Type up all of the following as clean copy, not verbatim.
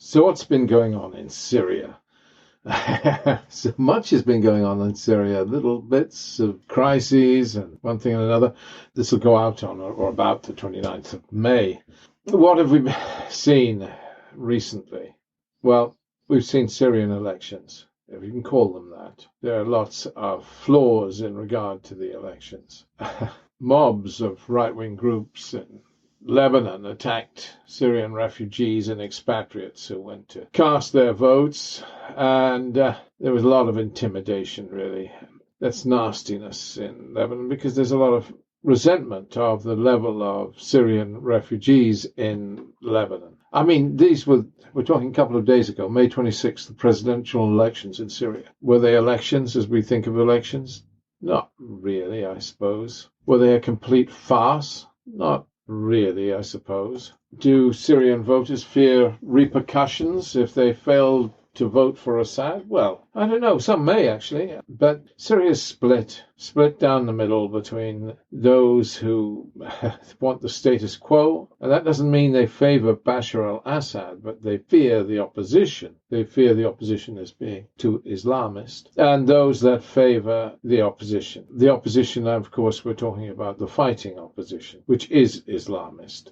So what's been going on in Syria? So much has been going on in Syria, little bits of crises and one thing and another. This will go out on or about the 29th of May. What have we seen recently? Well, we've seen Syrian elections, if you can call them that. There are lots of flaws in regard to the elections. Mobs of right-wing groups in Lebanon attacked Syrian refugees and expatriates who went to cast their votes, and there was a lot of intimidation, really. That's nastiness in Lebanon because there's a lot of resentment of the level of Syrian refugees in Lebanon. I mean, we're talking a couple of days ago, May 26th, the presidential elections in Syria. Were they elections as we think of elections? Not really, I suppose. Were they a complete farce? Not really, I suppose. Do Syrian voters fear repercussions if they fail to vote for Assad? Well, I don't know. Some may, actually. But Syria's split down the middle between those who want the status quo. And that doesn't mean they favor Bashar al-Assad, but they fear the opposition. They fear the opposition as being too Islamist. And those that favor the opposition. The opposition, of course, we're talking about the fighting opposition, which is Islamist.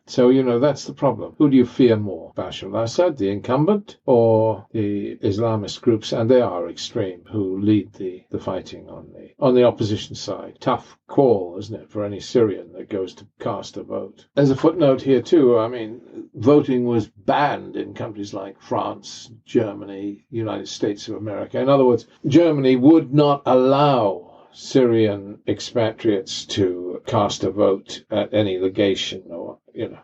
So, that's the problem. Who do you fear more? Bashar al-Assad, the incumbent, or the Islamist groups, and they are extreme, who lead the fighting on the opposition side? Tough call, isn't it, for any Syrian that goes to cast a vote. There's a footnote here, too. I mean, voting was banned in countries like France, Germany, United States of America. In other words, Germany would not allow Syrian expatriates to cast a vote at any legation or,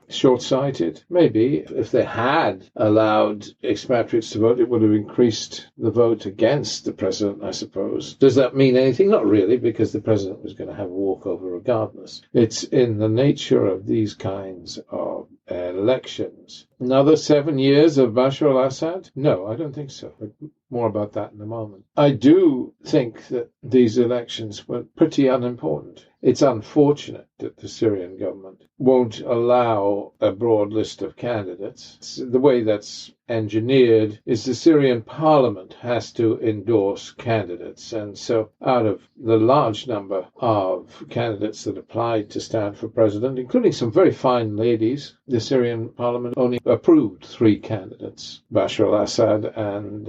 short-sighted. Maybe if they had allowed expatriates to vote, it would have increased the vote against the president, I suppose. Does that mean anything? Not really, because the president was going to have a walkover regardless. It's in the nature of these kinds of elections. Another 7 years of Bashar al-Assad? No, I don't think so. But more about that in a moment. I do think that these elections were pretty unimportant. It's unfortunate that the Syrian government won't allow a broad list of candidates. The way that's engineered is the Syrian parliament has to endorse candidates. And so out of the large number of candidates that applied to stand for president, including some very fine ladies, the Syrian parliament only approved 3 candidates, Bashar al-Assad and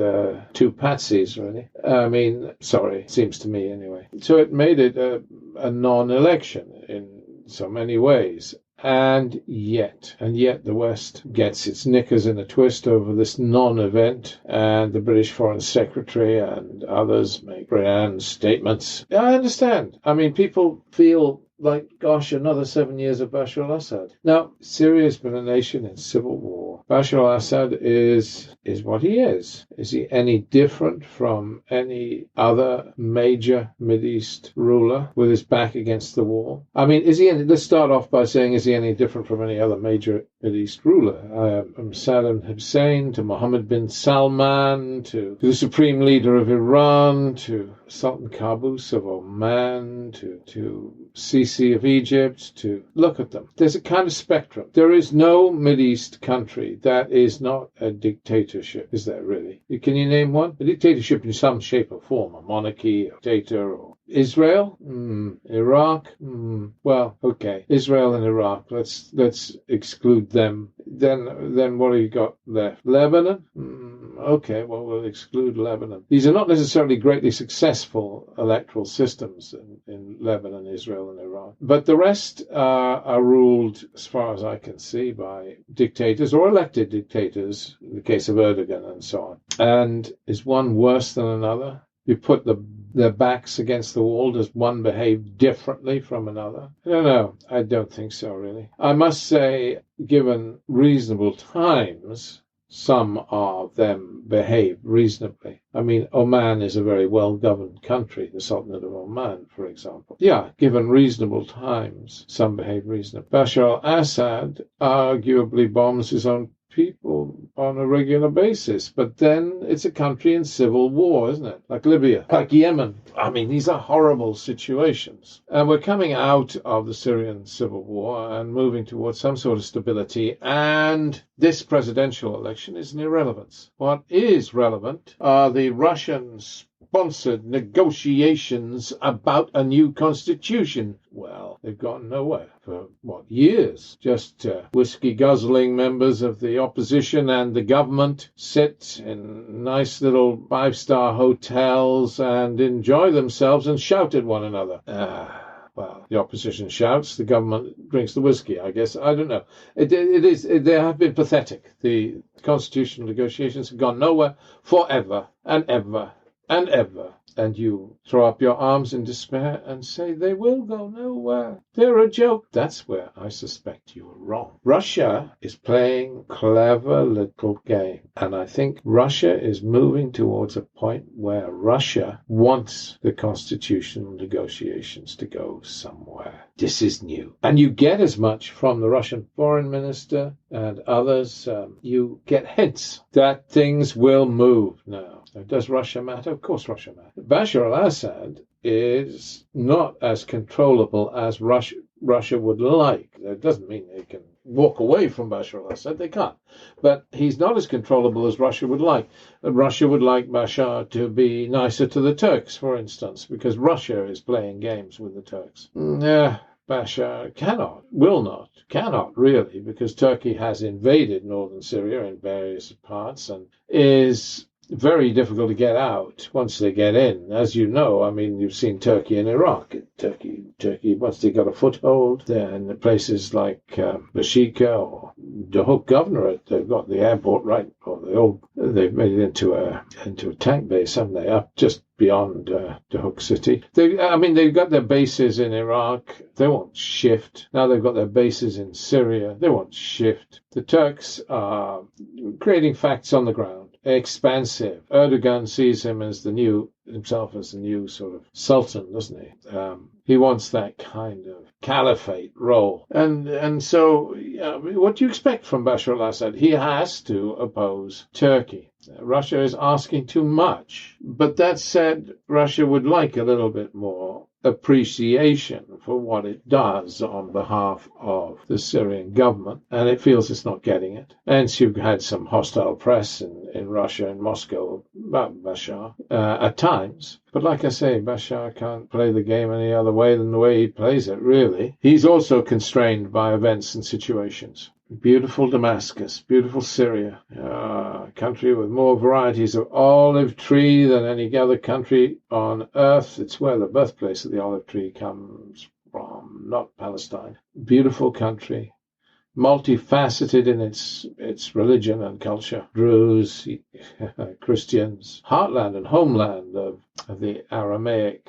2 patsies, really. It seems to me anyway. So it made it a non-election in so many ways. And yet the West gets its knickers in a twist over this non-event, and the British Foreign Secretary and others make grand statements. I understand. People feel like, gosh, another 7 years of Bashar al-Assad. Now, Syria's been a nation in civil war. Bashar al-Assad is what he is. Is he any different from any other major Mideast ruler with his back against the wall? Let's start off by saying, is he any different from any other major Mideast ruler? From Saddam Hussein to Mohammed bin Salman to the Supreme Leader of Iran to Sultan Qaboos of Oman to Sisi of Egypt, to look at them. There's a kind of spectrum. There is no Mideast country that is not a dictatorship, is there really? Can you name one? A dictatorship in some shape or form, a monarchy, a dictator, or Israel? Iraq? Well, okay. Israel and Iraq. Let's exclude them. Then what have you got left? Lebanon? Okay, well, we'll exclude Lebanon. These are not necessarily greatly successful electoral systems in Lebanon, Israel, and Iraq. But the rest are ruled, as far as I can see, by dictators or elected dictators, in the case of Erdogan and so on. And is one worse than another? You put their backs against the wall. Does one behave differently from another? I don't know. I don't think so, really. I must say, given reasonable times, some of them behave reasonably. Oman is a very well-governed country, the Sultanate of Oman, for example. Yeah, given reasonable times, some behave reasonably. Bashar al-Assad arguably bombs his own people on a regular basis. But then it's a country in civil war, isn't it? Like Libya, like Yemen. I mean, these are horrible situations. And we're coming out of the Syrian civil war and moving towards some sort of stability. And this presidential election is an irrelevance. What is relevant are the Russian-sponsored negotiations about a new constitution. Well, they've gone nowhere for, years? Just whiskey-guzzling members of the opposition and the government sit in nice little five-star hotels and enjoy themselves and shout at one another. Well, the opposition shouts, the government drinks the whiskey, I guess. I don't know. They have been pathetic. The constitutional negotiations have gone nowhere forever and ever and ever. And you throw up your arms in despair and say they will go nowhere. They're a joke. That's where I suspect you are wrong. Russia is playing a clever little game. And I think Russia is moving towards a point where Russia wants the constitutional negotiations to go somewhere. This is new. And you get as much from the Russian foreign minister and others. You get hints that things will move now. Does Russia matter? Of course Russia matters. Bashar al-Assad is not as controllable as Russia would like. That doesn't mean they can walk away from Bashar al-Assad. They can't. But he's not as controllable as Russia would like. Russia would like Bashar to be nicer to the Turks, for instance, because Russia is playing games with the Turks. Bashar cannot really, because Turkey has invaded northern Syria in various parts and is very difficult to get out once they get in. As you know, I mean, you've seen Turkey and Iraq. Turkey, once they got a foothold there in the places like Bashika or Duhok Governorate, they've got the airport right, or they've made it into a tank base, haven't they, up just beyond Duhok city. They've got their bases in Iraq. They won't shift. Now they've got their bases in Syria. They won't shift. The Turks are creating facts on the ground. Expansive. Erdogan sees himself as the new sort of sultan, doesn't he? He wants that kind of caliphate role. And so what do you expect from Bashar al-Assad? He has to oppose Turkey. Russia is asking too much. But that said, Russia would like a little bit more appreciation for what it does on behalf of the Syrian government, and it feels it's not getting it. And you've had some hostile press in Russia and Moscow about Bashar at times. But like I say, Bashar can't play the game any other way than the way he plays it, really. He's also constrained by events and situations. Beautiful Damascus, beautiful Syria, a country with more varieties of olive tree than any other country on earth. It's where the birthplace of the olive tree comes from, not Palestine. Beautiful country, multifaceted in its religion and culture. Druze, Christians, heartland and homeland of the Aramaic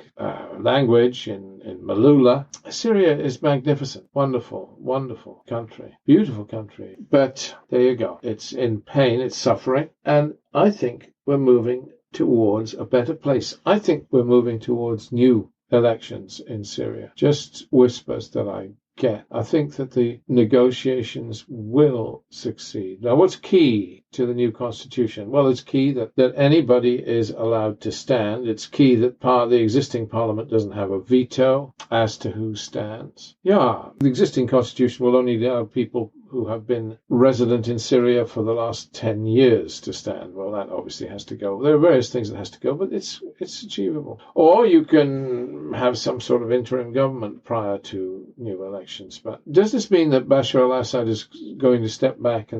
language in Malula. Syria is magnificent, wonderful, wonderful country, beautiful country. But there you go. It's in pain, it's suffering, and I think we're moving towards a better place. I think we're moving towards new elections in Syria. Just whispers that I get. I think that the negotiations will succeed. Now, what's key to the new constitution? Well, it's key that anybody is allowed to stand. It's key that the existing parliament doesn't have a veto as to who stands. Yeah, the existing constitution will only allow people who have been resident in Syria for the last 10 years to stand. Well, that obviously has to go. There are various things that has to go, but it's achievable. Or you can have some sort of interim government prior to new elections. But does this mean that Bashar al-Assad is going to step back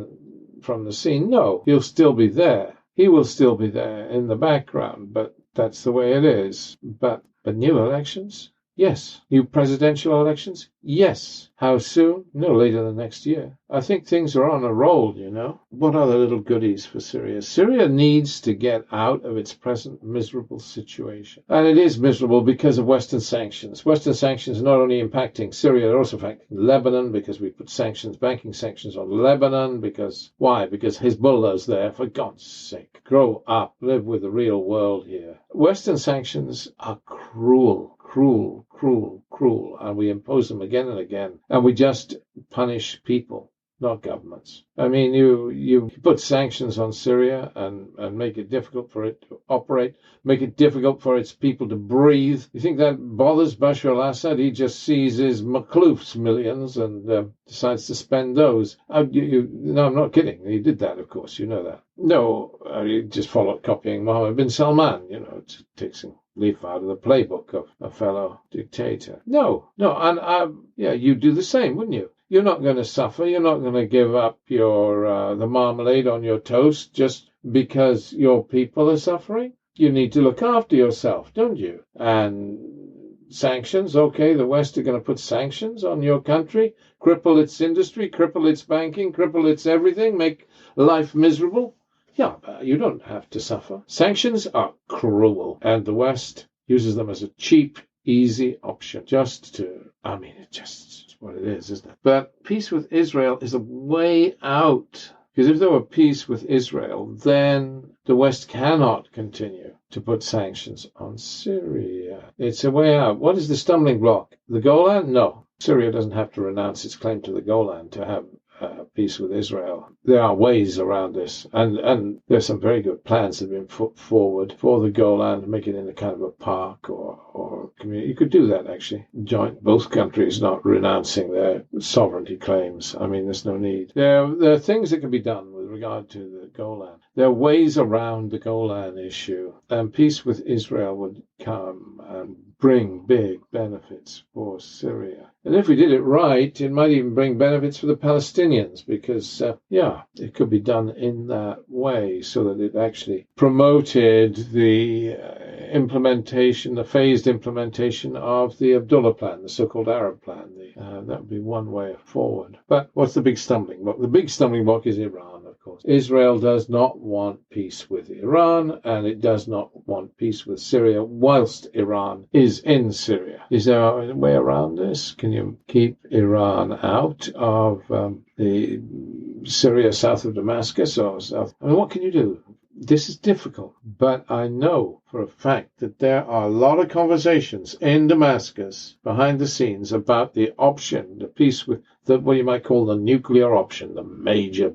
from the scene? No, he'll still be there. He will still be there in the background, but that's the way it is. But new elections? Yes. New presidential elections? Yes. How soon? No later than next year. I think things are on a roll, you know. What other little goodies for Syria? Syria needs to get out of its present miserable situation. And it is miserable because of Western sanctions. Western sanctions are not only impacting Syria, they're also impacting Lebanon because we put banking sanctions on Lebanon. Why? Because Hezbollah's there. For God's sake, grow up. Live with the real world here. Western sanctions are cruel, and we impose them again and again, and we just punish people. not governments. I mean, you put sanctions on Syria and make it difficult for it to operate, make it difficult for its people to breathe. You think that bothers Bashar al-Assad? He just sees his Maklouf's millions and decides to spend those. No, I'm not kidding. He did that, of course. You know that. No, he just followed copying Mohammed bin Salman. It takes a leaf out of the playbook of a fellow dictator. No, and you do the same, wouldn't you? You're not going to suffer. You're not going to give up your the marmalade on your toast just because your people are suffering. You need to look after yourself, don't you? And sanctions, okay, the West are going to put sanctions on your country, cripple its industry, cripple its banking, cripple its everything, make life miserable. Yeah, but you don't have to suffer. Sanctions are cruel, and the West uses them as a cheap, easy option it's just what it is, isn't it? But peace with Israel is a way out. Because if there were peace with Israel, then the West cannot continue to put sanctions on Syria. It's a way out. What is the stumbling block? The Golan? No. Syria doesn't have to renounce its claim to the Golan to have peace with Israel. There are ways around this, and there's some very good plans that have been put forward for the Golan to make it into kind of a park or community. You could do that, actually. Both countries not renouncing their sovereignty claims. I mean, there's no need. There are things that can be done with regard to the Golan. There are ways around the Golan issue, and peace with Israel would come and bring big benefits for Syria. And if we did it right, it might even bring benefits for the Palestinians because, it could be done in that way so that it actually promoted the phased implementation of the Abdullah Plan, the so-called Arab Plan. That would be one way forward. But what's the big stumbling block? The big stumbling block is Iran, of course. Israel does not want peace with Iran, and it does not want peace with Syria whilst Iran is in Syria. Is there a way around this? Can you keep Iran out of the Syria south of Damascus or south? I mean, what can you do? This is difficult, but I know for a fact that there are a lot of conversations in Damascus behind the scenes about the option, the peace with what you might call the nuclear option, the major,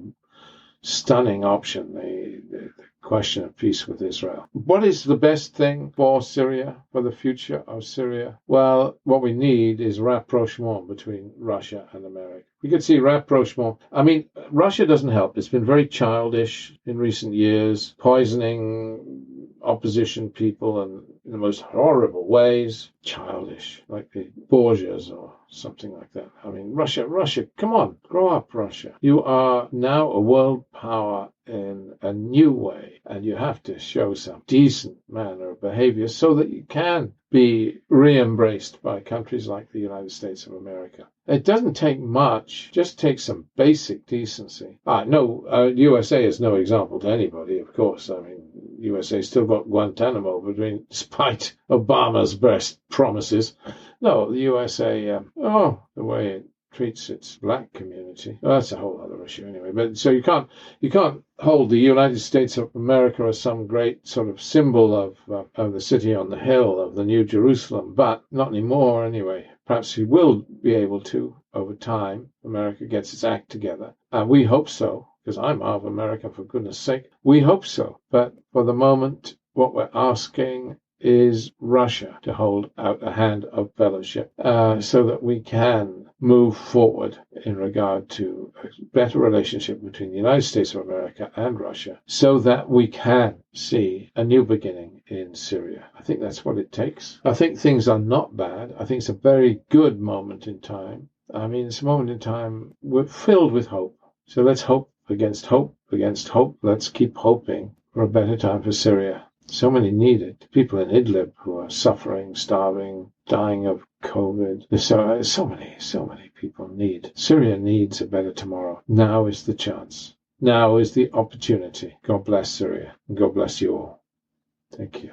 stunning option, the question of peace with Israel. What is the best thing for Syria, for the future of Syria? Well, what we need is rapprochement between Russia and America. We could see rapprochement. I mean, Russia doesn't help. It's been very childish in recent years, poisoning opposition people in the most horrible ways. Childish, like the Borgias or something like that. I mean, Russia, come on, grow up, Russia. You are now a world power in a new way, and you have to show some decent manner of behavior so that you can be re-embraced by countries like the United States of America. It doesn't take much, just take some basic decency. USA is no example to anybody, of course. I mean, USA still got Guantanamo despite Obama's best promises. No, the USA, the way it treats its black community. Well, that's a whole other issue anyway. But so you can't hold the United States of America as some great sort of symbol of the city on the hill, of the New Jerusalem, but not anymore anyway. Perhaps we will be able to over time. America gets its act together. And we hope so, because I'm of America, for goodness sake. We hope so. But for the moment, what we're asking is Russia to hold out a hand of fellowship so that we can move forward in regard to a better relationship between the United States of America and Russia so that we can see a new beginning in Syria. I think that's what it takes. I think things are not bad. I think it's a very good moment in time. I mean, it's a moment in time we're filled with hope. So let's hope against hope against hope. Let's keep hoping for a better time for Syria. So many need it. People in Idlib who are suffering, starving, dying of COVID. There's so many people need. Syria needs a better tomorrow. Now is the chance. Now is the opportunity. God bless Syria. And God bless you all. Thank you.